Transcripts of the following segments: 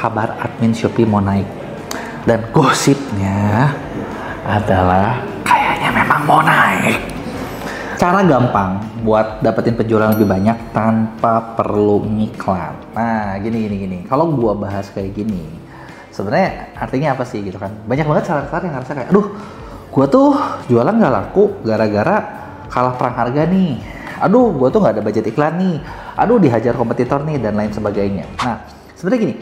kabar admin Shopee mau naik. Dan gosipnya adalah kayaknya memang mau naik. Cara gampang buat dapetin penjualan lebih banyak tanpa perlu ngiklan. Nah, gini. Kalau gua bahas kayak gini, sebenarnya artinya apa sih gitu kan? Banyak banget seller yang ngerasa kayak, aduh, gua tuh jualan nggak laku gara-gara kalah perang harga nih. Aduh, gua tuh nggak ada budget iklan nih. Aduh, dihajar kompetitor nih dan lain sebagainya. Nah, sebenarnya gini,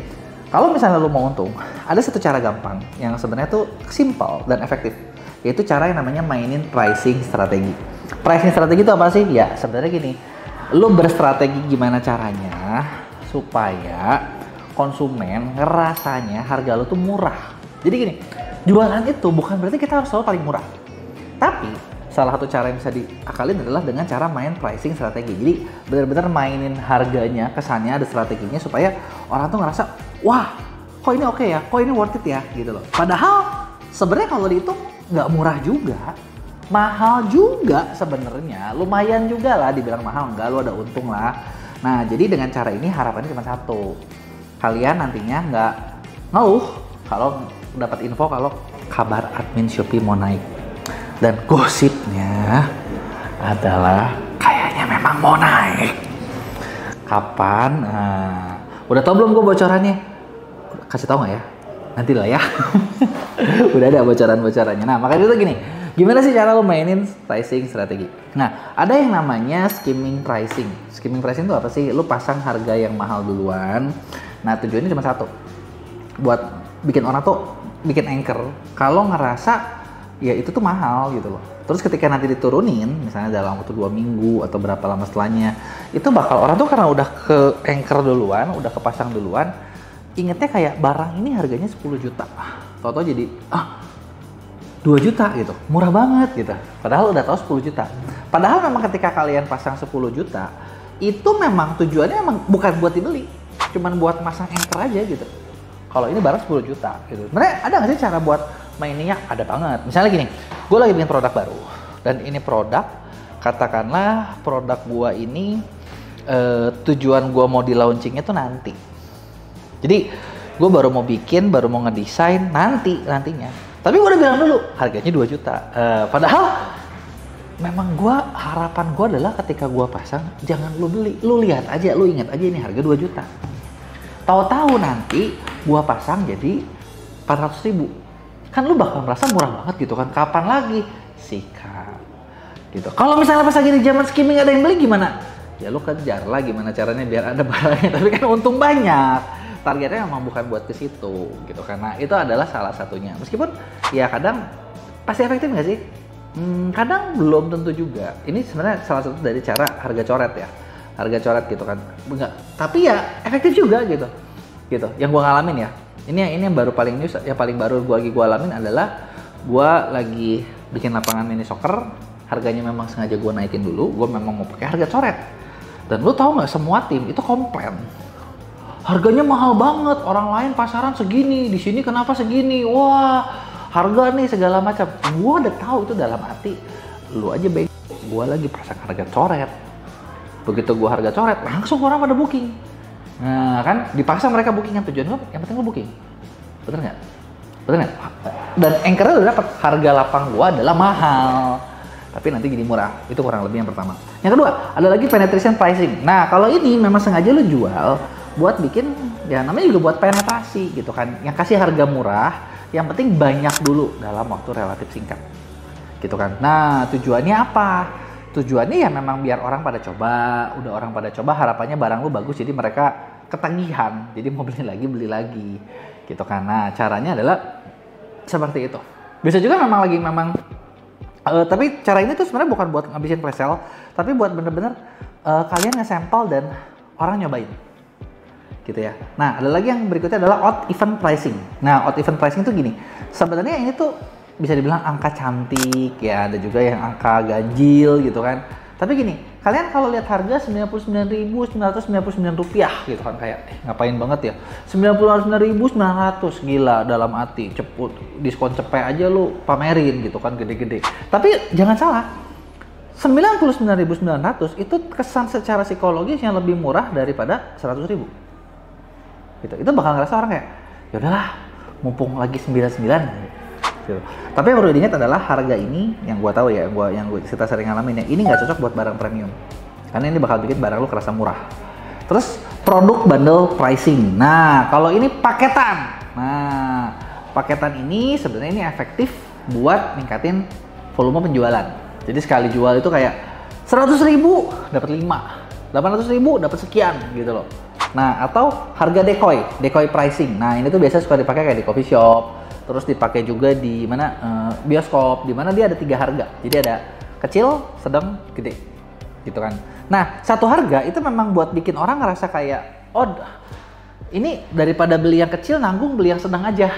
kalau misalnya lu mau untung, ada satu cara gampang yang sebenarnya tuh simple dan efektif, yaitu cara yang namanya mainin pricing strategi. Pricing strategi itu apa sih? Ya, sebenarnya gini, lu berstrategi gimana caranya supaya konsumen ngerasanya harga lu tuh murah. Jadi gini, jualan itu bukan berarti kita harus selalu paling murah. Tapi salah satu cara yang bisa diakalin adalah dengan cara main pricing strategi. Jadi benar-benar mainin harganya, kesannya ada strateginya supaya orang tuh ngerasa, wah, kok ini oke ya, kok ini worth it ya, gitu loh. Padahal sebenarnya kalau dihitung nggak murah juga, mahal juga sebenarnya, lumayan juga lah dibilang mahal, enggak, lu ada untung lah. Nah, jadi dengan cara ini harapannya cuma satu, kalian nantinya nggak ngeluh kalau dapat info kalau kabar admin Shopee mau naik. Dan gosipnya adalah kayaknya memang mau naik. Kapan? Nah, udah tau belum gue bocorannya? Kasih tau nggak ya? Nanti lah ya. Udah ada bocoran-bocorannya. Nah, makanya itu gini. Gimana sih cara lo mainin pricing strategi? Nah, ada yang namanya skimming pricing. Skimming pricing itu apa sih? Lo pasang harga yang mahal duluan. Nah, tujuannya cuma satu. Buat bikin orang tuh bikin anchor. Kalau ngerasa ya itu tuh mahal gitu loh. Terus ketika nanti diturunin, misalnya dalam waktu 2 minggu atau berapa lama setelahnya, itu bakal orang tuh karena udah ke anchor duluan, udah kepasang duluan, ingetnya kayak barang ini harganya 10 juta. Tau-tau jadi, 2 juta gitu, murah banget gitu. Padahal udah tahu 10 juta. Padahal memang ketika kalian pasang 10 juta, itu memang tujuannya memang bukan buat dibeli, cuman buat masang anchor aja gitu. Kalau ini barang 10 juta gitu. Sebenarnya ada nggak sih cara buat mainnya? Ada banget. Misalnya gini, gue lagi bikin produk baru. Dan ini produk, katakanlah produk gue ini tujuan gue mau di launchingnya tuh nanti. Jadi gue baru mau bikin, baru mau ngedesain nantinya. Tapi gue udah bilang dulu, harganya 2 juta. Padahal memang harapan gue adalah ketika gue pasang, jangan lu beli. Lu lihat aja, lu ingat aja ini harga 2 juta. Tahu-tahu nanti gua pasang jadi 400.000. Kan lu bakal merasa murah banget gitu kan. Kapan lagi? Sikat. Gitu. Kalau misalnya pas lagi di zaman skimming ada yang beli gimana? Ya lu kejar lah gimana caranya biar ada barangnya. Tapi kan untung banyak. Targetnya memang bukan buat ke situ gitu. Karena itu adalah salah satunya. Meskipun ya kadang pasti efektif nggak sih? Kadang belum tentu juga. Ini sebenarnya salah satu dari cara harga coret ya. Harga coret gitu kan, enggak, tapi ya efektif juga gitu yang gua ngalamin ya, ini yang baru paling news, yang paling baru gua alamin adalah gua lagi bikin lapangan mini soccer, harganya memang sengaja gua naikin dulu, gua memang mau pakai harga coret, dan lu tahu nggak, semua tim itu komplain harganya mahal banget, orang lain pasaran segini, di sini kenapa segini, wah harga nih segala macam. Gua udah tahu itu dalam hati, lu aja bego, gua lagi pasang harga coret. Begitu gua harga coret, langsung orang pada booking. Nah kan, dipaksa mereka booking, kan tujuan gua, yang penting gua booking. Bener nggak? Dan anchornya udah dapet, harga lapang gua adalah mahal. Tapi nanti jadi murah, itu kurang lebih yang pertama. Yang kedua, ada lagi penetration pricing. Nah kalau ini memang sengaja lu jual, buat bikin, ya namanya juga buat penetrasi gitu kan. Yang kasih harga murah, yang penting banyak dulu dalam waktu relatif singkat. Gitu kan. Nah tujuannya apa? Tujuannya ya memang biar orang pada coba, udah orang pada coba harapannya barang lu bagus jadi mereka ketagihan, jadi mau beli lagi gitu kan. Nah caranya adalah seperti itu. Bisa juga memang tapi cara ini tuh sebenarnya bukan buat ngabisin flash sale, tapi buat bener-bener kalian nge-sample dan orang nyobain gitu ya. Nah ada lagi yang berikutnya adalah odd event pricing. Nah odd event pricing tuh gini, sebenarnya ini tuh bisa dibilang angka cantik ya, ada juga yang angka ganjil gitu kan. Tapi gini, kalian kalau lihat harga Rp99.999 gitu kan, kayak ngapain banget ya, 99.900, gila dalam hati, cepet diskon cepet aja lu pamerin gitu kan, gede-gede. Tapi jangan salah, 99.900 itu kesan secara psikologis yang lebih murah daripada 100.000. gitu. Itu bakal ngerasa orang kayak, ya udahlah, mumpung lagi 99 gitu. Tapi yang perlu diingat adalah harga ini yang gua tahu ya, yang kita sering ngalamin ya, ini nggak cocok buat barang premium. Karena ini bakal bikin barang lu kerasa murah. Terus produk bundle pricing. Nah, kalau ini paketan. Nah, paketan ini sebenarnya ini efektif buat ningkatin volume penjualan. Jadi sekali jual itu kayak 100.000 dapat 5, 800.000 dapat sekian gitu loh. Nah, atau harga decoy pricing. Nah, ini tuh biasa suka dipakai kayak di coffee shop, terus dipakai juga di mana bioskop, di mana dia ada 3 harga. Jadi ada kecil, sedang, gede, gitu kan. Nah, satu harga itu memang buat bikin orang ngerasa kayak, oh, ini daripada beli yang kecil nanggung beli yang sedang aja.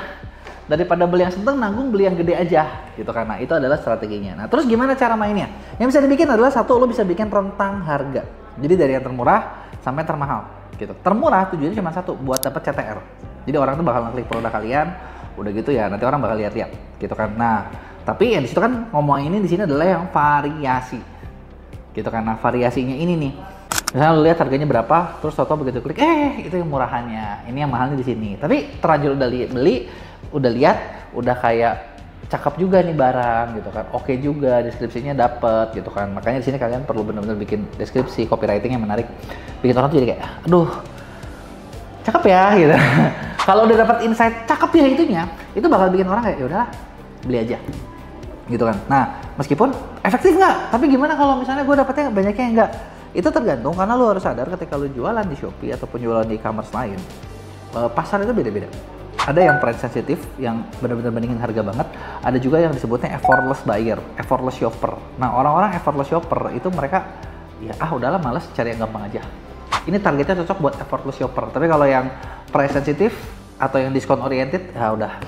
Daripada beli yang sedang nanggung beli yang gede aja gitu, karena itu adalah strateginya. Nah, terus gimana cara mainnya? Yang bisa dibikin adalah satu, lo bisa bikin rentang harga. Jadi dari yang termurah sampai termahal gitu. Termurah tujuannya cuma satu, buat dapat CTR. Jadi orang tuh bakal ngeklik produk kalian, udah gitu ya, nanti orang bakal lihat-lihat gitu kan. Nah, tapi yang di situ kan ngomong ini di sini adalah yang variasi. Gitu kan. Nah, variasinya ini nih. Misalnya lu lihat harganya berapa, terus toto begitu klik, itu yang murahannya, ini yang mahalnya di sini. Tapi terlanjur udah beli, udah lihat, udah kayak cakep juga nih barang gitu kan, oke juga, deskripsinya dapet gitu kan. Makanya di sini kalian perlu benar-benar bikin deskripsi, copywriting yang menarik, bikin orang tuh jadi kayak, aduh, cakep ya gitu. Kalau udah dapat insight cakep ya itunya, itu bakal bikin orang kayak, ya udahlah, beli aja gitu kan. Nah, meskipun efektif nggak, tapi gimana kalau misalnya gue dapetnya banyaknya enggak? Itu tergantung, karena lo harus sadar ketika lo jualan di Shopee ataupun jualan di e-commerce lain, pasar itu beda-beda. Ada yang price sensitif, yang benar-benar bandingin harga banget. Ada juga yang disebutnya effortless buyer, effortless shopper. Nah, orang-orang effortless shopper itu mereka, ya udahlah males, cari yang gampang aja. Ini targetnya cocok buat effortless shopper. Tapi kalau yang price sensitif atau yang discount oriented, ya udah,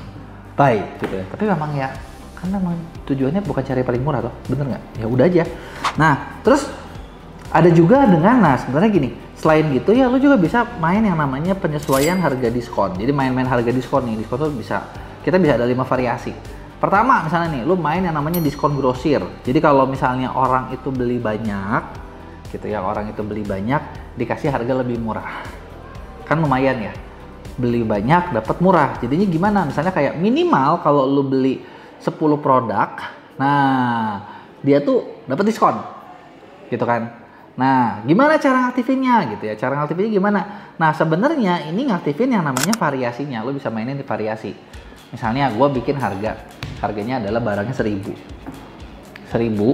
buy gitu ya. Tapi memang ya, kan memang tujuannya bukan cari paling murah toh, bener nggak? Ya udah aja. Nah, terus ada juga dengan, nah sebenarnya gini, selain gitu ya lo juga bisa main yang namanya penyesuaian harga diskon. Jadi main-main harga diskon nih, diskon tuh kita bisa ada 5 variasi. Pertama misalnya nih, lo main yang namanya diskon grosir. Jadi kalau misalnya orang itu beli banyak, gitu ya, orang itu beli banyak, dikasih harga lebih murah. Kan lumayan ya, beli banyak dapat murah. Jadinya gimana? Misalnya kayak minimal kalau lo beli 10 produk, nah dia tuh dapat diskon, gitu kan. Nah, gimana cara ngaktifinnya gitu ya? Cara ngaktifinnya gimana? Nah, sebenarnya ini ngaktifin yang namanya variasinya. Lo bisa mainin di variasi. Misalnya gue bikin harganya adalah barangnya 1.000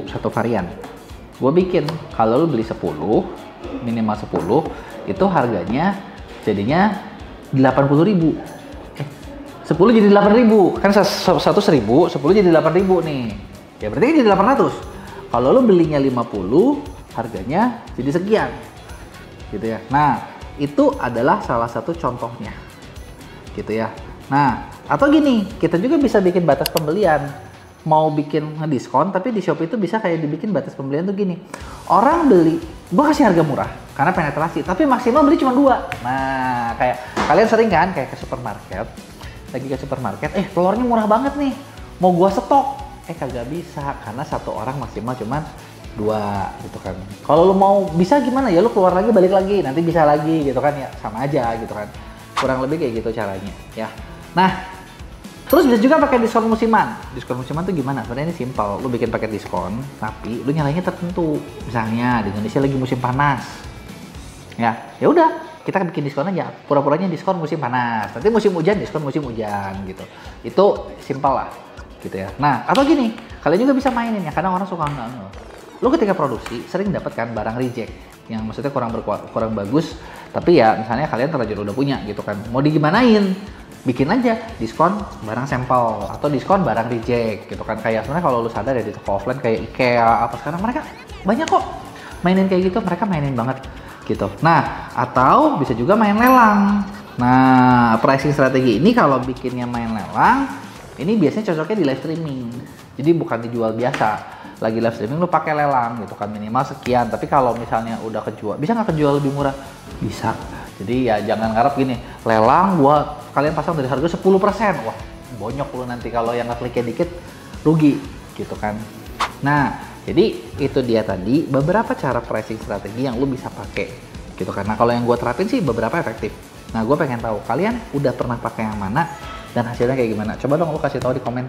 satu varian. Gue bikin kalau lo beli 10, minimal 10, itu harganya jadinya 80.000. 10 jadi 8.000. Kan satu 1.000, 10 jadi 8.000 nih. Ya berarti kan jadi 800. Kalau lo belinya 50, harganya jadi sekian gitu ya. Nah, itu adalah salah satu contohnya gitu ya. Nah, atau gini, kita juga bisa bikin batas pembelian. Mau bikin diskon, tapi di Shopee itu bisa kayak dibikin batas pembelian tuh gini, orang beli, gua kasih harga murah karena penetrasi, tapi maksimal beli cuma 2. Nah, kayak kalian sering kan kayak ke supermarket, lagi ke supermarket, telurnya murah banget nih, mau gua stok, kagak bisa karena satu orang maksimal cuman 2 gitu kan. Kalau lu mau bisa gimana ya, lu keluar lagi balik lagi, nanti bisa lagi gitu kan ya, sama aja gitu kan. Kurang lebih kayak gitu caranya ya. Nah, terus bisa juga pakai diskon musiman. Diskon musiman tuh gimana? Sebenarnya ini simpel. Lu bikin paket diskon, tapi lu nyalainnya tertentu. Misalnya di Indonesia lagi musim panas. Ya udah, kita bikin diskon aja. Pura-puranya diskon musim panas. Nanti musim hujan diskon musim hujan gitu. Itu simpel lah gitu ya. Nah, atau gini, kalian juga bisa mainin ya, kadang orang suka nggak. Lo ketika produksi sering dapat kan barang reject yang maksudnya kurang bagus, tapi ya misalnya kalian terlanjur udah punya gitu kan, mau digimanain, bikin aja diskon barang sampel atau diskon barang reject gitu kan. Kayak sebenarnya kalau lu sadar ya, di toko offline kayak IKEA apa sekarang mereka banyak kok mainin kayak gitu, mereka mainin banget gitu. Nah, atau bisa juga main lelang. Nah, pricing strategi ini kalau bikinnya main lelang, ini biasanya cocoknya di live streaming. Jadi bukan dijual biasa. Lagi live streaming lu pakai lelang gitu kan, minimal sekian. Tapi kalau misalnya udah kejual, bisa nggak kejual lebih murah? Bisa. Jadi ya jangan ngarep gini, lelang gua kalian pasang dari harga 10%. Wah, bonyok lu nanti kalau yang ngekliknya dikit rugi gitu kan. Nah, jadi itu dia tadi beberapa cara pricing strategi yang lu bisa pakai gitu kan. Nah, kalau yang gua terapin sih beberapa efektif Nah, gue pengen tahu kalian udah pernah pakai yang mana dan hasilnya kayak gimana. Coba dong lo kasih tahu di komen.